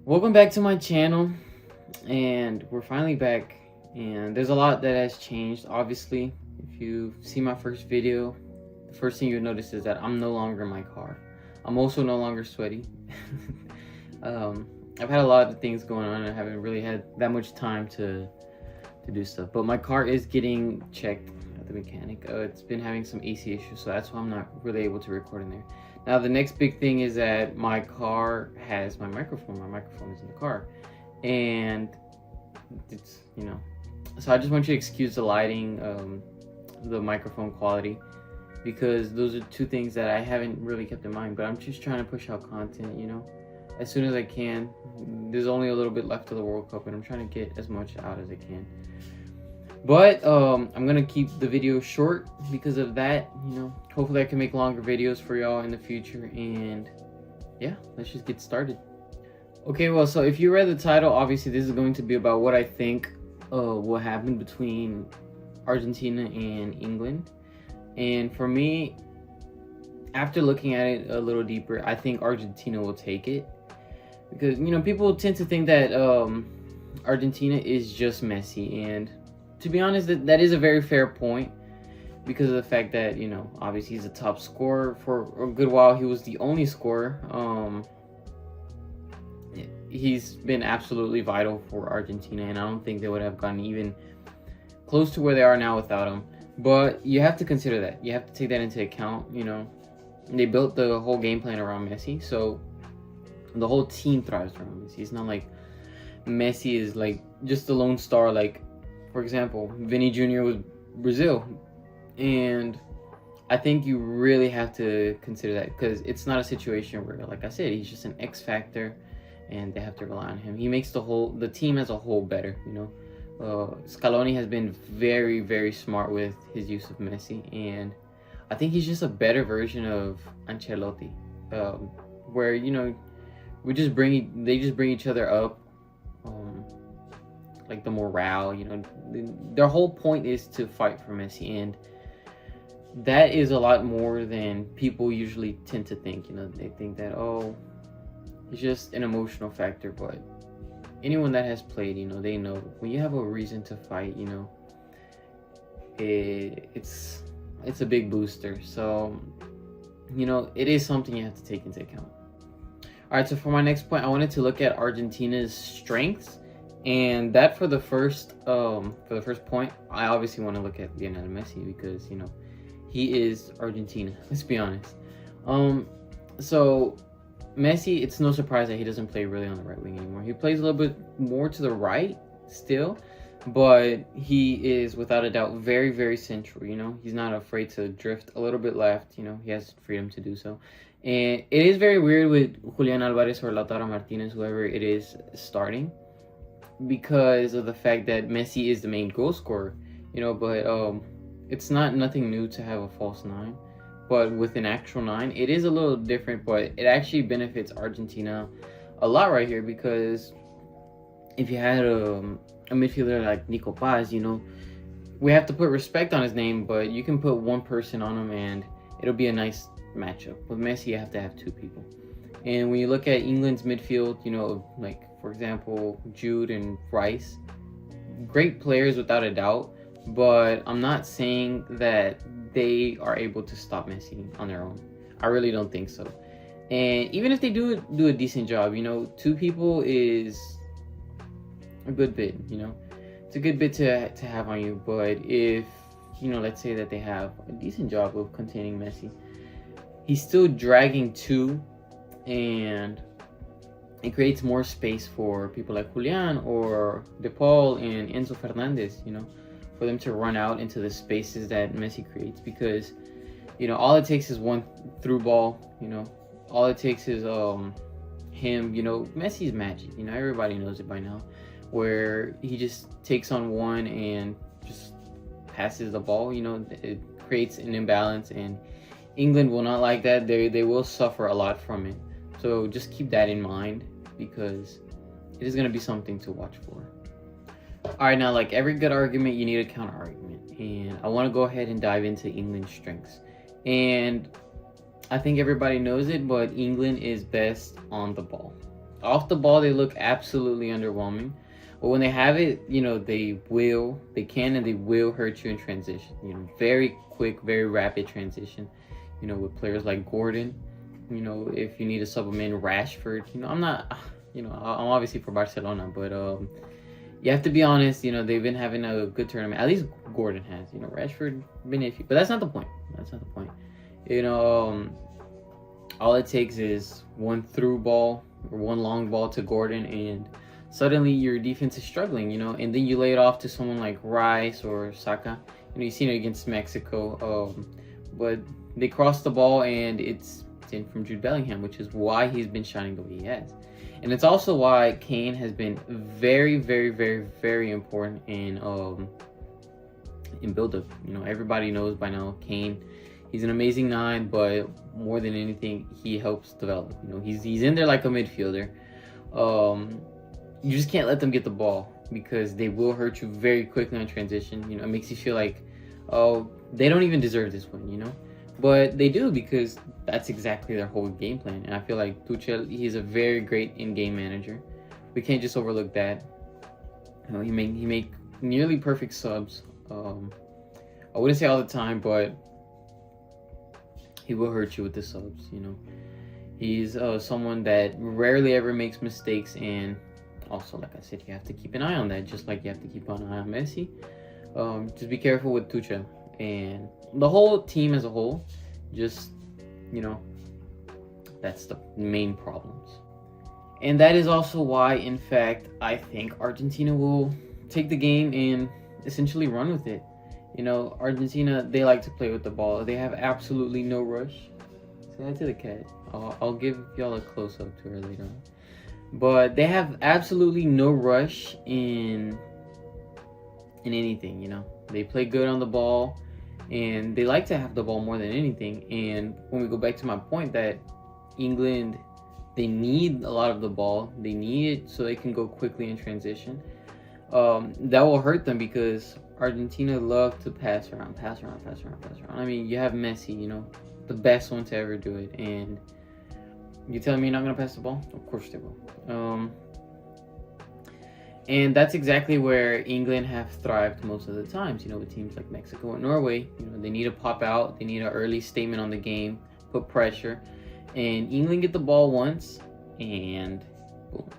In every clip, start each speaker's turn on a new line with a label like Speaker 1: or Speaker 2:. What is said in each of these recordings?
Speaker 1: Welcome back to my channel, and we're finally back, and there's a lot that has changed. Obviously, if you see my first video, the first thing you'll notice is that I'm no longer in my car. I'm also no longer sweaty. I've had a lot of things going on, and I haven't really had that much time to do stuff, but my car is getting checked at the mechanic. It's been having some AC issues, so that's why I'm not really able to record in there. Now, the next big thing is that my car has my microphone. My microphone is in the car. And it's, so I just want you to excuse the lighting, the microphone quality, because those are two things that I haven't really kept in mind. But I'm just trying to push out content, as soon as I can. There's only a little bit left of the World Cup, and I'm trying to get as much out as I can. But I'm gonna keep the video short because of that. Hopefully I can make longer videos for y'all in the future. And yeah, let's just get started. Okay, well, so if you read the title, obviously this is going to be about what I think will happen between Argentina and England. And for me, after looking at it a little deeper, I think Argentina will take it. Because, people tend to think that Argentina is just Messi. And to be honest, that is a very fair point, because of the fact that, obviously he's a top scorer. For a good while, he was the only scorer. He's been absolutely vital for Argentina, and I don't think they would have gotten even close to where they are now without him. But you have to consider that. You have to take that into account. They built the whole game plan around Messi, so the whole team thrives around Messi. It's not like Messi is like just a lone star. Like, for example, Vinny Jr. was Brazil, and I think you really have to consider that, because it's not a situation where, like I said, he's just an X factor and they have to rely on him. He makes the team as a whole better. Scaloni has been very, very smart with his use of Messi, and I think he's just a better version of Ancelotti, where they just bring each other up. Like the morale, their whole point is to fight for Messi, and that is a lot more than people usually tend to think. They think that, oh, it's just an emotional factor, but anyone that has played, they know when you have a reason to fight, it's a big booster. So, it is something you have to take into account. All right, so for my next point, I wanted to look at Argentina's strengths. And that for the first point, I obviously want to look at Lionel Messi, because he is Argentina. Let's be honest. So Messi, it's no surprise that he doesn't play really on the right wing anymore. He plays a little bit more to the right still, but he is without a doubt very, very central. He's not afraid to drift a little bit left. He has freedom to do so. And it is very weird with Julian Alvarez or Lautaro Martinez, whoever it is starting, because of the fact that Messi is the main goal scorer, but it's nothing new to have a false nine. But with an actual nine, it is a little different, but it actually benefits Argentina a lot right here, because if you had a midfielder like Nico Paz, we have to put respect on his name, but you can put one person on him and it'll be a nice matchup. With Messi, you have to have two people. And when you look at England's midfield, like, for example, Jude and Rice, great players without a doubt, but I'm not saying that they are able to stop Messi on their own. I really don't think so. And even if they do a decent job, two people is a good bit, it's a good bit to have on you. But if, let's say that they have a decent job of containing Messi, he's still dragging two, and it creates more space for people like Julian or De Paul and Enzo Fernandez, for them to run out into the spaces that Messi creates. Because, all it takes is one through ball, all it takes is him, Messi's magic, everybody knows it by now, where he just takes on one and just passes the ball. It creates an imbalance, and England will not like that. They will suffer a lot from it. So just keep that in mind, because it is going to be something to watch for. All right, now, like every good argument, you need a counter argument. And I want to go ahead and dive into England's strengths. And I think everybody knows it, but England is best on the ball. off the ball, they look absolutely underwhelming. But when they have it, they can and they will hurt you in transition. Very quick, very rapid transition. With players like Gordon. If you need to sub them in, Rashford. I'm not. I'm obviously for Barcelona, but you have to be honest. They've been having a good tournament. At least Gordon has. Rashford been iffy, but that's not the point. That's not the point. All it takes is one through ball or one long ball to Gordon, and suddenly your defense is struggling. And then you lay it off to someone like Rice or Saka. You've seen it against Mexico, but they cross the ball and it's in from Jude Bellingham, which is why he's been shining the way he has. And it's also why Kane has been very, very, very, very important in build-up. Everybody knows by now Kane, he's an amazing 9, but more than anything, he helps develop. He's in there like a midfielder. You just can't let them get the ball because they will hurt you very quickly on transition. It makes you feel like, oh, they don't even deserve this win, But they do, because that's exactly their whole game plan. And I feel like Tuchel, he's a very great in-game manager. We can't just overlook that. He make nearly perfect subs. I wouldn't say all the time, but he will hurt you with the subs. He's someone that rarely ever makes mistakes, and also, like I said, you have to keep an eye on that, just like you have to keep an eye on Messi. Just be careful with Tuchel and the whole team as a whole. Just, that's the main problems. And that is also why, in fact, I think Argentina will take the game and essentially run with it. Argentina, they like to play with the ball. They have absolutely no rush. Say that to the cat. I'll give y'all a close-up to her later on. But they have absolutely no rush in anything, They play good on the ball, and they like to have the ball more than anything. And when we go back to my point that England, they need a lot of the ball. They need it so they can go quickly in transition. That will hurt them because Argentina love to pass around. I mean, you have Messi, the best one to ever do it. And you telling me you're not going to pass the ball? Of course they will. And that's exactly where England have thrived most of the times, with teams like Mexico and Norway. They need to pop out. They need an early statement on the game, put pressure. And England get the ball once, and boom,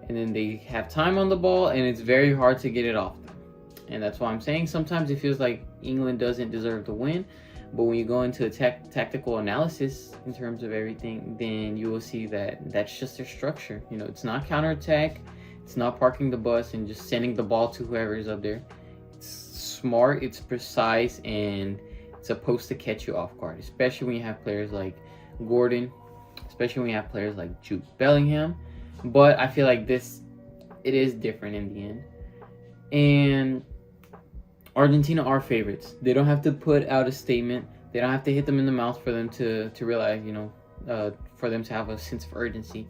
Speaker 1: And then they have time on the ball, and it's very hard to get it off them. And that's why I'm saying sometimes it feels like England doesn't deserve to win. But when you go into a tactical analysis in terms of everything, then you will see that that's just their structure. It's not counterattack. It's not parking the bus and just sending the ball to whoever is up there. It's smart, it's precise, and it's supposed to catch you off guard, especially when you have players like Gordon, especially when you have players like Jude Bellingham. But I feel like it is different in the end. And Argentina are favorites. They don't have to put out a statement. They don't have to hit them in the mouth for them to realize, for them to have a sense of urgency.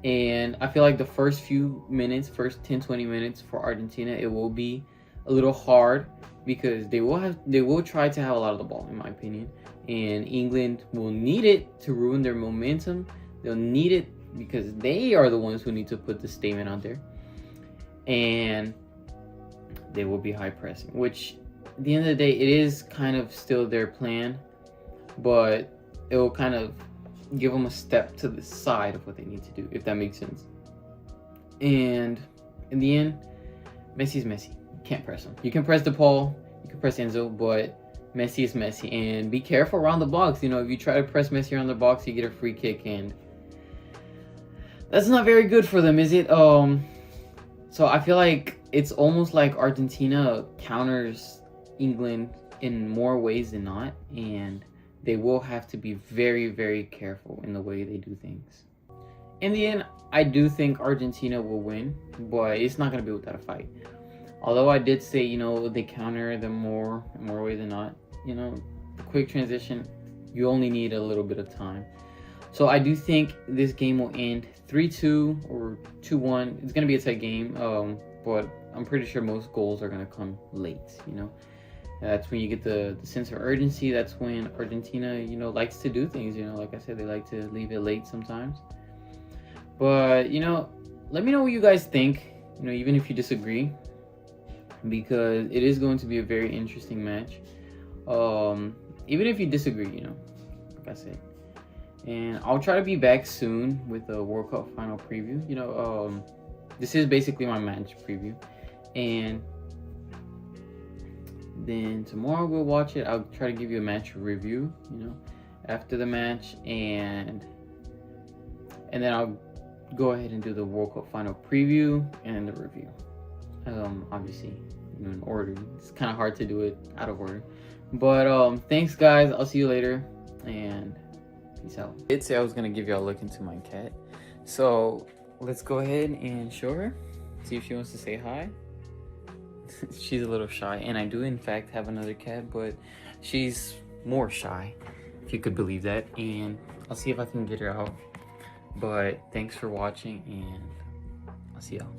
Speaker 1: And I feel like the first few minutes, first 10, 20 minutes for Argentina, it will be a little hard because they will try to have a lot of the ball, in my opinion. And England will need it to ruin their momentum. They'll need it because they are the ones who need to put the statement out there. And they will be high pressing, which at the end of the day, it is kind of still their plan, but it will kind of give them a step to the side of what they need to do, if that makes sense. And in the end, Messi's Messi. You can't press him. You can press DePaul, you can press Enzo, but Messi is Messi. And be careful around the box. If you try to press Messi around the box, you get a free kick, and that's not very good for them, is it? So I feel like it's almost like Argentina counters England in more ways than not, and they will have to be very, very careful in the way they do things. In the end, I do think Argentina will win, but it's not going to be without a fight. Although I did say, they counter them more ways than not. The quick transition, you only need a little bit of time. So I do think this game will end 3-2 or 2-1. It's going to be a tight game, but I'm pretty sure most goals are going to come late, That's when you get the sense of urgency. That's when Argentina, likes to do things, Like I said, they like to leave it late sometimes. But let me know what you guys think. Even if you disagree, because it is going to be a very interesting match. Even if you disagree, like I said. And I'll try to be back soon with a World Cup final preview. This is basically my match preview. And then tomorrow we'll watch it. I'll try to give you a match review, after the match. And then I'll go ahead and do the World Cup final preview and the review. Obviously, in order. It's kind of hard to do it out of order. But thanks guys. I'll see you later. And peace out. I did say I was gonna give y'all a look into my cat, so let's go ahead and show her, see if she wants to say hi. She's a little shy, and I do in fact have another cat, but she's more shy, if you could believe that. And I'll see if I can get her out. But thanks for watching, and I'll see y'all.